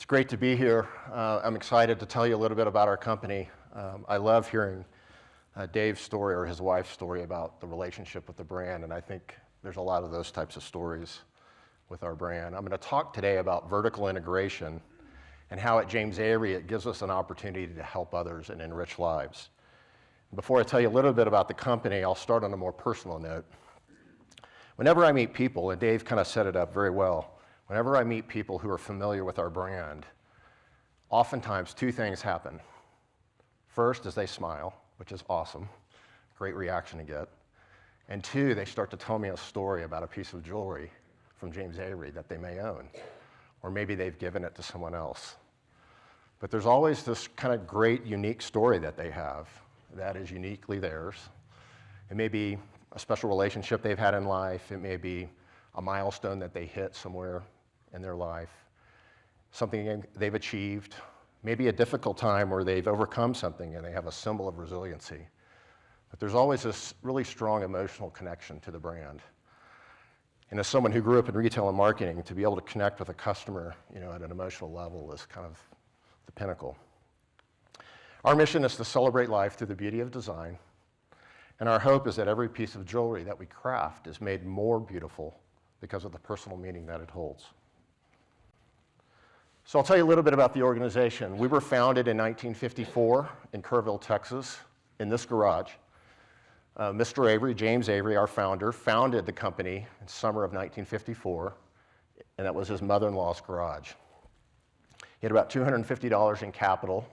It's great to be here. I'm excited to tell you a little bit about our company. I love hearing Dave's story or his wife's story about the relationship with the brand, and I think there's a lot of those types of stories with our brand. I'm going to talk today about vertical integration and how at James Avery it gives us an opportunity to help others and enrich lives. Before I tell you a little bit about the company, I'll start on a more personal note. Whenever I meet people, and Dave kind of set it up very well, whenever I meet people who are familiar with our brand, oftentimes two things happen. First is they smile, which is awesome, great reaction to get. And two, they start to tell me a story about a piece of jewelry from James Avery that they may own, or maybe they've given it to someone else. But there's always this kind of great, unique story that they have that is uniquely theirs. It may be a special relationship they've had in life. It may be a milestone that they hit somewhere in their life, something they've achieved, maybe a difficult time where they've overcome something and they have a symbol of resiliency. But there's always this really strong emotional connection to the brand. And as someone who grew up in retail and marketing, to be able to connect with a customer, at an emotional level is kind of the pinnacle. Our mission is to celebrate life through the beauty of design, and our hope is that every piece of jewelry that we craft is made more beautiful because of the personal meaning that it holds. So I'll tell you a little bit about the organization. We were founded in 1954 in Kerrville, Texas, in this garage. Mr. Avery, James Avery, our founder, founded the company in summer of 1954, and that was his mother-in-law's garage. He had about $250 in capital,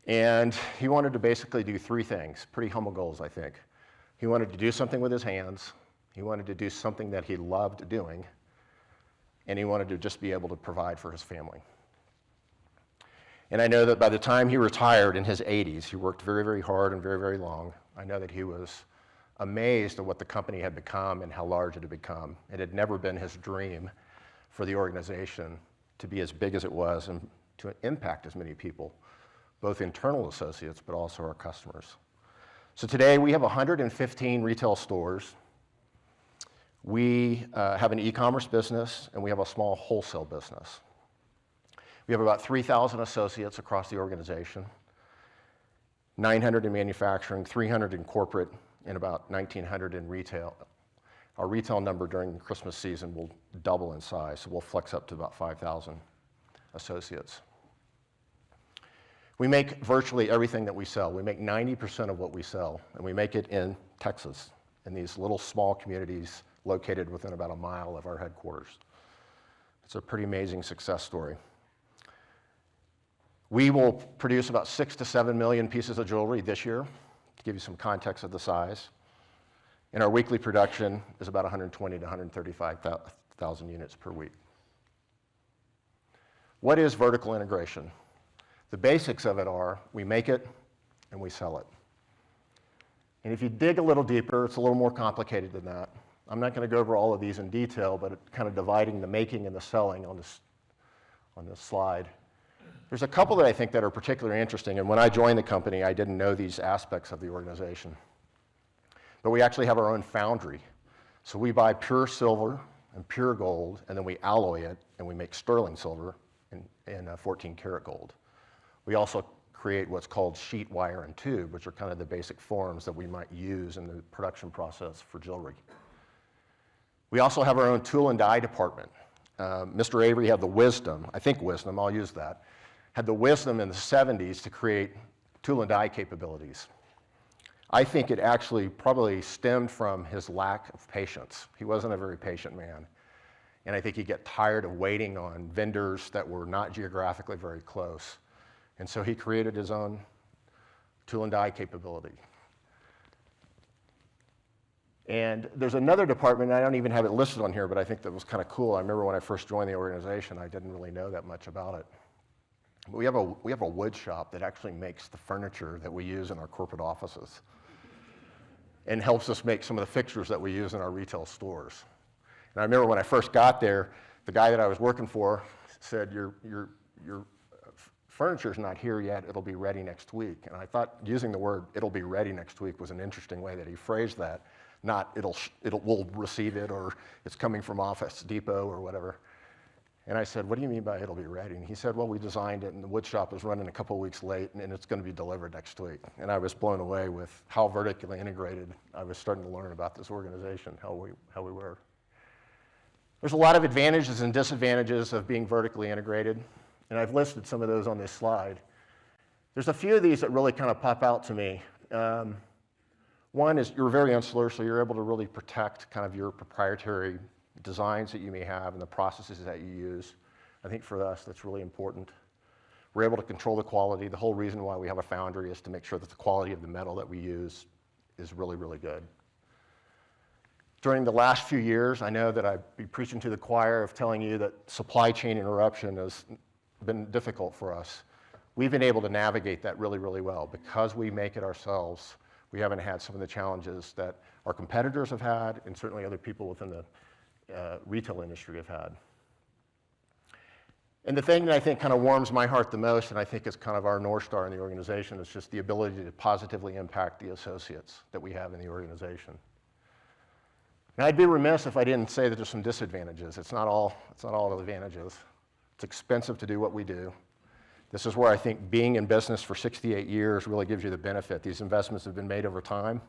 and he wanted to basically do three things, pretty humble goals, I think. He wanted to do something with his hands, he wanted to do something that he loved doing, and he wanted to just be able to provide for his family. And I know that by the time he retired in his 80s, he worked very, very hard and very, very long. I know that he was amazed at what the company had become and how large it had become. It had never been his dream for the organization to be as big as it was and to impact as many people, both internal associates, but also our customers. So today we have 115 retail stores. We have an e-commerce business, and we have a small wholesale business. We have about 3,000 associates across the organization, 900 in manufacturing, 300 in corporate, and about 1,900 in retail. Our retail number during the Christmas season will double in size, so we'll flex up to about 5,000 associates. We make virtually everything that we sell. We make 90% of what we sell, and we make it in Texas, in these little small communities located within about a mile of our headquarters. It's a pretty amazing success story. We will produce about 6 to 7 million pieces of jewelry this year, to give you some context of the size. And our weekly production is about 120 to 135,000 units per week. What is vertical integration? The basics of it are we make it and we sell it. And if you dig a little deeper, it's a little more complicated than that. I'm not going to go over all of these in detail, but kind of dividing the making and the selling on this slide. There's a couple that I think that are particularly interesting, and when I joined the company, I didn't know these aspects of the organization. But we actually have our own foundry. So we buy pure silver and pure gold, and then we alloy it, and we make sterling silver and 14 karat gold. We also create what's called sheet, wire, and tube, which are kind of the basic forms that we might use in the production process for jewelry. We also have our own tool and die department. Mr. Avery had the wisdom, I'll use that, had the wisdom in the 70s to create tool and die capabilities. I think it actually probably stemmed from his lack of patience. He wasn't a very patient man. And I think he'd get tired of waiting on vendors that were not geographically very close. And so he created his own tool and die capability. And there's another department, and I don't even have it listed on here, but I think that was kind of cool. I remember when I first joined the organization, I didn't really know that much about it. But we have a wood shop that actually makes the furniture that we use in our corporate offices and helps us make some of the fixtures that we use in our retail stores. And I remember when I first got there, the guy that I was working for said, your furniture's not here yet, it'll be ready next week. And I thought using the word it'll be ready next week was an interesting way that he phrased that. Not we'll receive it or it's coming from Office Depot or whatever. And I said, what do you mean by it'll be ready? And he said, well, we designed it and the wood shop is running a couple of weeks late and it's going to be delivered next week. And I was blown away with how vertically integrated I was starting to learn about this organization, how we were. There's a lot of advantages and disadvantages of being vertically integrated, and I've listed some of those on this slide. There's a few of these that really kind of pop out to me. One is you're very insular, so you're able to really protect kind of your proprietary designs that you may have and the processes that you use. I think for us, that's really important. We're able to control the quality. The whole reason why we have a foundry is to make sure that the quality of the metal that we use is really, really good. During the last few years, I know that I'd be preaching to the choir of telling you that supply chain interruption has been difficult for us. We've been able to navigate that really, really well. Because we make it ourselves, we haven't had some of the challenges that our competitors have had and certainly other people within the retail industry have had. And the thing that I think kind of warms my heart the most, and I think is kind of our North Star in the organization, is just the ability to positively impact the associates that we have in the organization. And I'd be remiss if I didn't say that there's some disadvantages. It's not all advantages. It's expensive to do what we do. This is where I think being in business for 68 years really gives you the benefit. These investments have been made over time.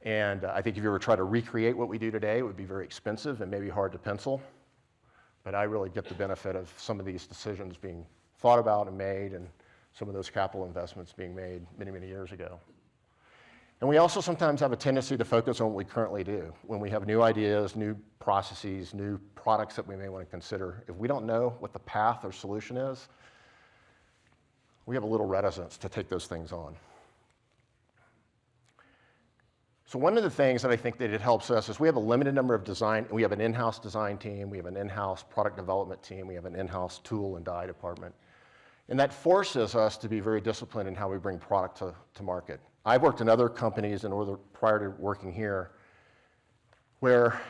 And I think if you were to try to recreate what we do today, it would be very expensive and maybe hard to pencil. But I really get the benefit of some of these decisions being thought about and made and some of those capital investments being made many, many years ago. And we also sometimes have a tendency to focus on what we currently do. When we have new ideas, new processes, new products that we may want to consider, if we don't know what the path or solution is, we have a little reticence to take those things on. So one of the things that I think that it helps us is we have a limited number of design, we have an in-house design team, we have an in-house product development team, we have an in-house tool and die department. And that forces us to be very disciplined in how we bring product to market. I've worked in other companies prior to working here where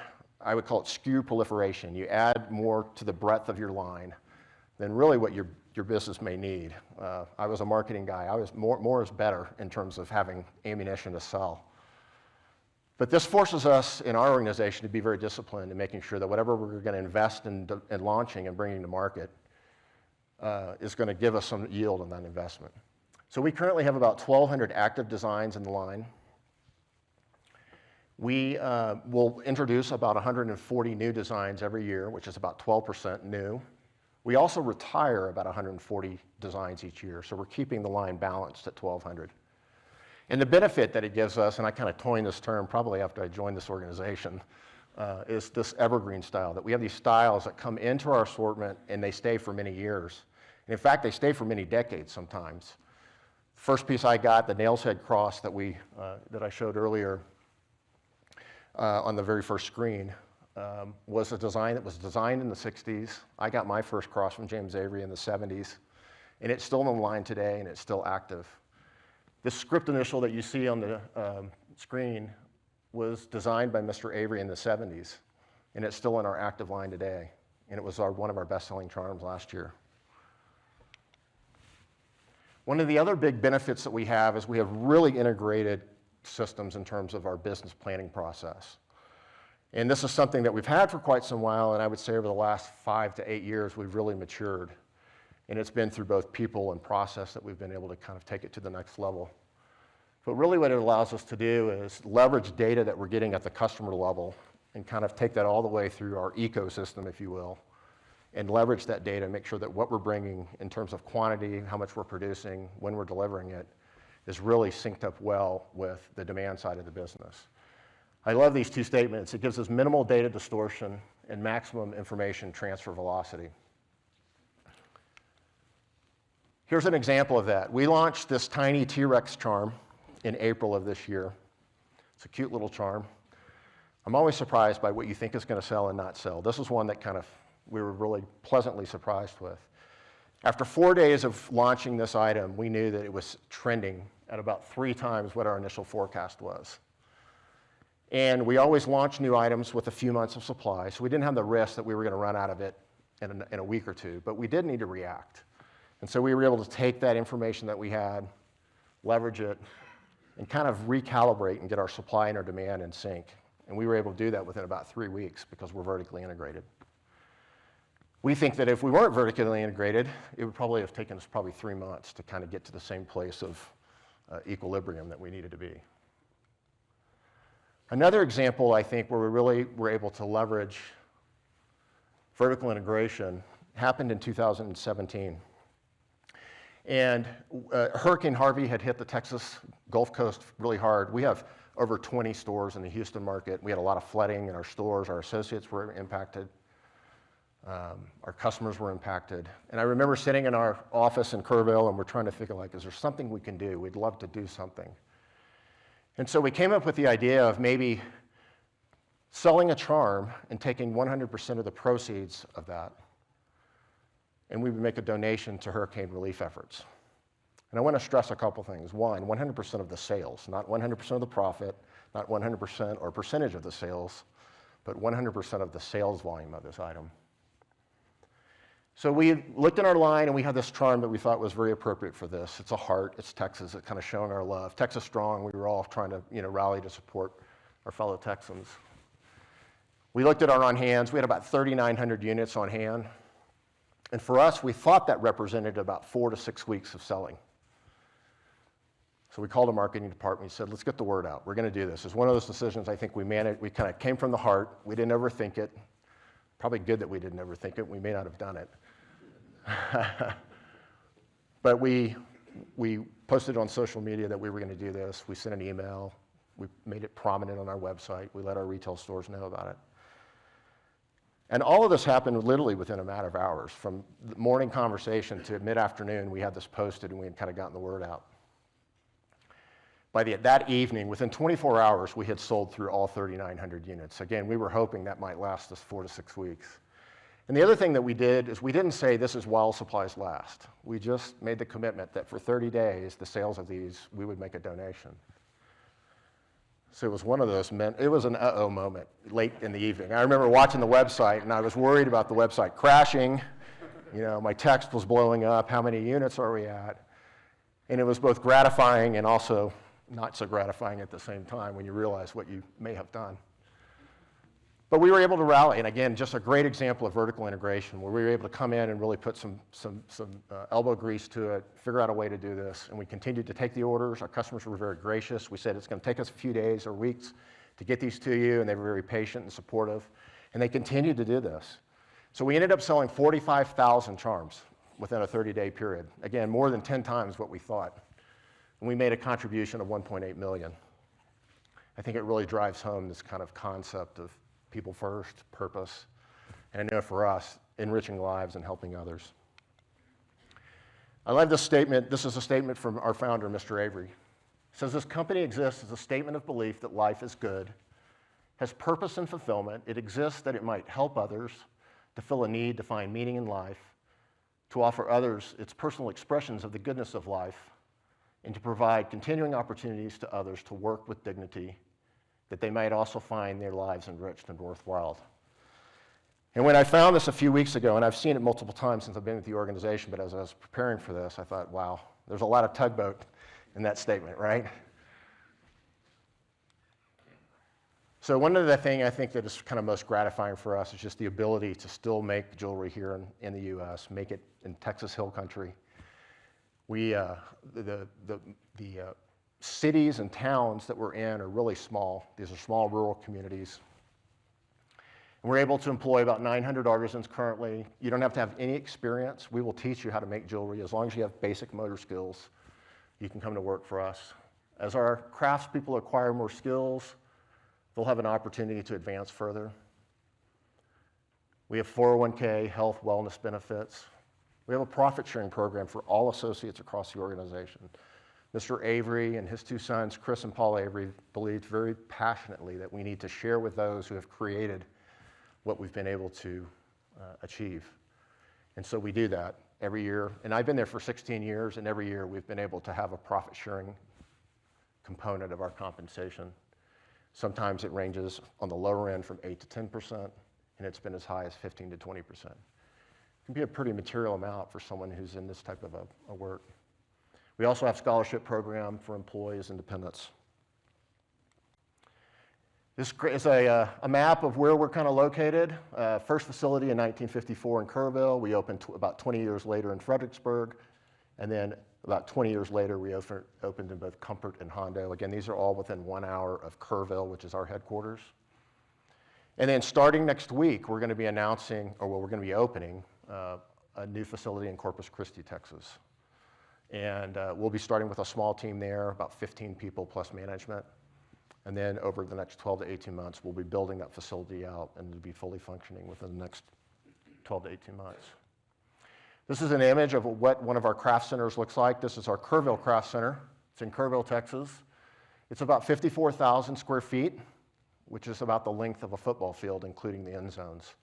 I would call it SKU proliferation. You add more to the breadth of your line than really what your business may need. I was a marketing guy. I was more is better in terms of having ammunition to sell. But this forces us in our organization to be very disciplined in making sure that whatever we're going to invest in launching and bringing to market is going to give us some yield on that investment. So we currently have about 1,200 active designs in the line. We will introduce about 140 new designs every year, which is about 12% new. We also retire about 140 designs each year, so we're keeping the line balanced at 1,200. And the benefit that it gives us, and I kind of coined this term probably after I joined this organization, is this evergreen style, that we have these styles that come into our assortment and they stay for many years. And in fact, they stay for many decades sometimes. First piece I got, the nail's head cross that I showed earlier on the very first screen, was a design that was designed in the 60s. I got my first cross from James Avery in the 70s, and it's still in the line today and it's still active. This script initial that you see on the screen was designed by Mr. Avery in the 70s, and it's still in our active line today, and it was one of our best-selling charms last year. One of the other big benefits that we have is we have really integrated systems in terms of our business planning process. And this is something that we've had for quite some while, and I would say over the last 5 to 8 years, we've really matured. And it's been through both people and process that we've been able to kind of take it to the next level. But really what it allows us to do is leverage data that we're getting at the customer level and kind of take that all the way through our ecosystem, if you will, and leverage that data and make sure that what we're bringing in terms of quantity, how much we're producing, when we're delivering it, is really synced up well with the demand side of the business. I love these two statements. It gives us minimal data distortion and maximum information transfer velocity. Here's an example of that. We launched this tiny T-Rex charm in April of this year. It's a cute little charm. I'm always surprised by what you think is going to sell and not sell. This is one that kind of we were really pleasantly surprised with. After 4 days of launching this item, we knew that it was trending at about 3 times what our initial forecast was. And we always launch new items with a few months of supply, so we didn't have the risk that we were going to run out of it in a week or two, but we did need to react. And so we were able to take that information that we had, leverage it, and kind of recalibrate and get our supply and our demand in sync. And we were able to do that within about 3 weeks because we're vertically integrated. We think that if we weren't vertically integrated, it would probably have taken us probably 3 months to kind of get to the same place of equilibrium that we needed to be. Another example, I think, where we really were able to leverage vertical integration happened in 2017. And Hurricane Harvey had hit the Texas Gulf Coast really hard. We have over 20 stores in the Houston market. We had a lot of flooding in our stores. Our associates were impacted. Our customers were impacted. And I remember sitting in our office in Kerrville, and we're trying to figure, like, is there something we can do? We'd love to do something. And so we came up with the idea of maybe selling a charm and taking 100% of the proceeds of that, and we would make a donation to hurricane relief efforts. And I want to stress a couple things. One, 100% of the sales, not 100% of the profit, not 100% or percentage of the sales, but 100% of the sales volume of this item. So we looked in our line, and we had this charm that we thought was very appropriate for this. It's a heart. It's Texas. It's kind of showing our love. Texas strong. We were all trying to, rally to support our fellow Texans. We looked at our on hands. We had about 3,900 units on hand. And for us, we thought that represented about 4 to 6 weeks of selling. So we called the marketing department. We said, let's get the word out. We're going to do this. It's one of those decisions I think we managed. We kind of came from the heart. We didn't overthink it. Probably good that we didn't overthink it. We may not have done it. But we posted on social media that we were going to do this. We sent an email. We made it prominent on our website. We let our retail stores know about it. And all of this happened literally within a matter of hours. From the morning conversation to mid-afternoon, we had this posted, and we had kind of gotten the word out. By that evening, within 24 hours, we had sold through all 3,900 units. Again, we were hoping that might last us 4 to 6 weeks. And the other thing that we did is we didn't say this is while supplies last. We just made the commitment that for 30 days, the sales of these, we would make a donation. So it was one of those, it was an uh-oh moment late in the evening. I remember watching the website, and I was worried about the website crashing. My text was blowing up. How many units are we at? And it was both gratifying and also not so gratifying at the same time when you realize what you may have done. But we were able to rally, and again, just a great example of vertical integration where we were able to come in and really put some elbow grease to it, figure out a way to do this, and we continued to take the orders. Our customers were very gracious. We said it's going to take us a few days or weeks to get these to you, and they were very patient and supportive, and they continued to do this. So we ended up selling 45,000 charms within a 30-day period. Again, more than 10 times what we thought. And we made a contribution of $1.8 million. I think it really drives home this kind of concept of people first, purpose, and I know for us, enriching lives and helping others. I love this statement. This is a statement from our founder, Mr. Avery. It says, this company exists as a statement of belief that life is good, has purpose and fulfillment. It exists that it might help others, to fill a need, to find meaning in life, to offer others its personal expressions of the goodness of life, and to provide continuing opportunities to others to work with dignity, that they might also find their lives enriched and worthwhile. And when I found this a few weeks ago, and I've seen it multiple times since I've been with the organization, but as I was preparing for this, I thought, wow, there's a lot of tugboat in that statement, right? So one of the things I think that is kind of most gratifying for us is just the ability to still make jewelry here in the U.S., make it in Texas Hill Country. We, the cities and towns that we're in are really small. These are small rural communities. And we're able to employ about 900 artisans currently. You don't have to have any experience. We will teach you how to make jewelry. As long as you have basic motor skills, you can come to work for us. As our craftspeople acquire more skills, they'll have an opportunity to advance further. We have 401k, health, wellness benefits. We have a profit-sharing program for all associates across the organization. Mr. Avery and his 2 sons, Chris and Paul Avery, believed very passionately that we need to share with those who have created what we've been able to achieve. And so we do that every year. And I've been there for 16 years, and every year we've been able to have a profit-sharing component of our compensation. Sometimes it ranges on the lower end from 8 to 10%, and it's been as high as 15 to 20%. It can be a pretty material amount for someone who's in this type of a work. We also have a scholarship program for employees and dependents. This is a map of where we're kind of located. First facility in 1954 in Kerrville. We opened about 20 years later in Fredericksburg. And then about 20 years later, we opened in both Comfort and Hondo. Again, these are all within 1 hour of Kerrville, which is our headquarters. And then starting next week, we're going to be announcing, or well, we're going to be opening a new facility in Corpus Christi, Texas. And we'll be starting with a small team there, about 15 people plus management. And then over the next 12 to 18 months, we'll be building that facility out and it'll be fully functioning within the next 12 to 18 months. This is an image of what one of our craft centers looks like. This is our Kerrville Craft Center. It's in Kerrville, Texas. It's about 54,000 square feet, which is about the length of a football field, including the end zones.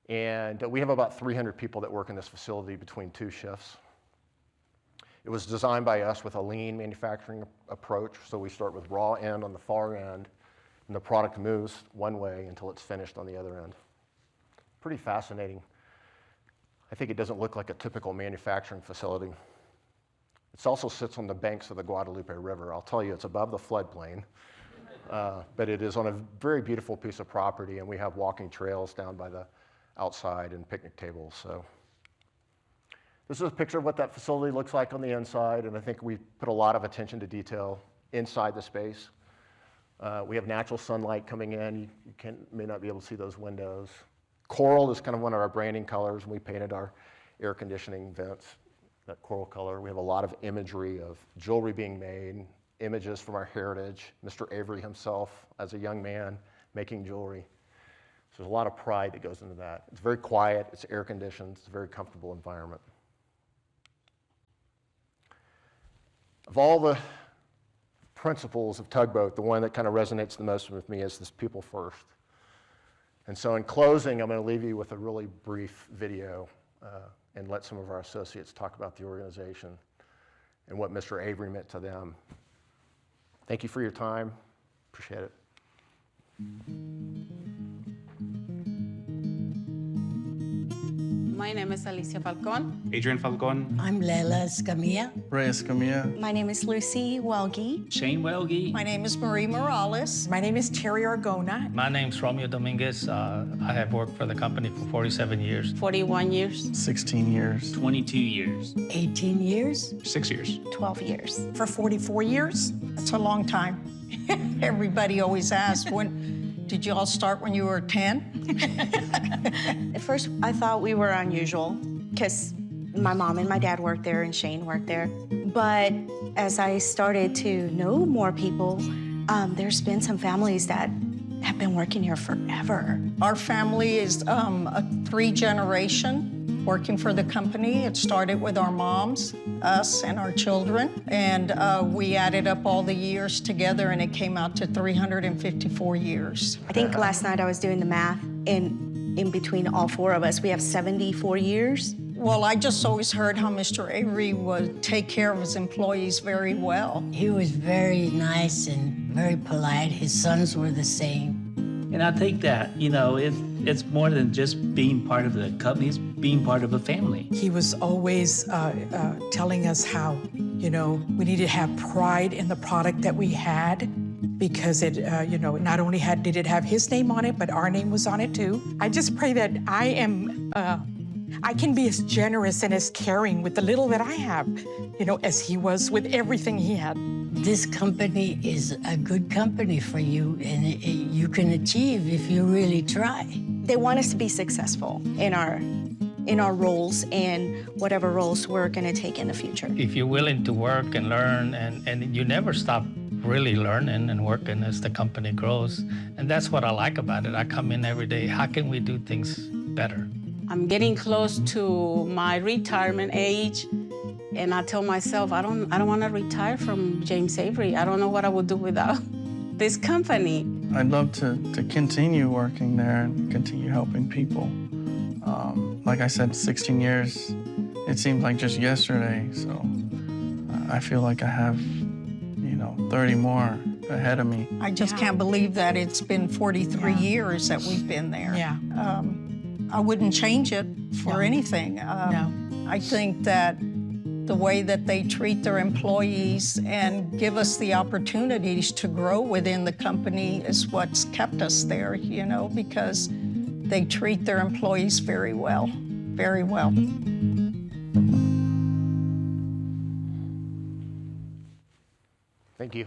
And we have about 300 people that work in this facility between 2 shifts. It was designed by us with a lean manufacturing approach, so we start with raw end on the far end, and the product moves one way until it's finished on the other end. Pretty fascinating. I think it doesn't look like a typical manufacturing facility. It also sits on the banks of the Guadalupe River. I'll tell you, it's above the floodplain, but it is on a very beautiful piece of property, and we have walking trails down by the outside and picnic tables. So this is a picture of what that facility looks like on the inside, and I think we put a lot of attention to detail inside the space. We have natural sunlight coming in. You may not be able to see those windows. Coral is kind of one of our branding colors, and we painted our air conditioning vents that coral color. We have a lot of imagery of jewelry being made, images from our heritage, Mr. Avery himself as a young man making jewelry. So there's a lot of pride that goes into that. It's very quiet, it's air conditioned, it's a very comfortable environment. Of all the principles of Tugboat, the one that kind of resonates the most with me is this people first. And so in closing, I'm going to leave you with a really brief video and let some of our associates talk about the organization and what Mr. Avery meant to them. Thank you for your time. Appreciate it. My name is Alicia Falcon. Adrian Falcon. I'm Lela Escamilla. Ray Escamilla. My name is Lucy Welge. Shane Welge. My name is Marie Morales. My name is Terry Argona. My name's Romeo Dominguez. I have worked for the company for 47 years. 41 years. 16 years. 22 years. 18 years. 6 years. 12 years. For 44 years. That's a long time. Everybody always asks, did you all start when you were 10? At first, I thought we were unusual because my mom and my dad worked there and Shane worked there. But as I started to know more people, there's been some families that have been working here forever. Our family is a 3-generation working for the company. It started with our moms, us, and our children. And we added up all the years together, and it came out to 354 years. I think last night I was doing the math, and in between all 4 of us, we have 74 years. Well, I just always heard how Mr. Avery would take care of his employees very well. He was very nice and very polite. His sons were the same. And I think that, it's more than just being part of the company, it's being part of a family. He was always telling us how, we needed to have pride in the product that we had because it, not only did it have his name on it, but our name was on it too. I just pray that I can be as generous and as caring with the little that I have, as he was with everything he had. This company is a good company for you, and you can achieve if you really try. They want us to be successful in our roles and whatever roles we're going to take in the future. If you're willing to work and learn, and you never stop really learning and working as the company grows, and that's what I like about it. I come in every day, how can we do things better? I'm getting close to my retirement age, and I tell myself, I don't want to retire from James Avery. I don't know what I would do without this company. I'd love to continue working there and continue helping people. Like I said, 16 years, it seems like just yesterday, so I feel like I have, 30 more ahead of me. I just can't believe that it's been 43 years that we've been there. Yeah. I wouldn't change it for anything. No. I think that the way that they treat their employees and give us the opportunities to grow within the company is what's kept us there, you know, because they treat their employees very well, very well. Thank you.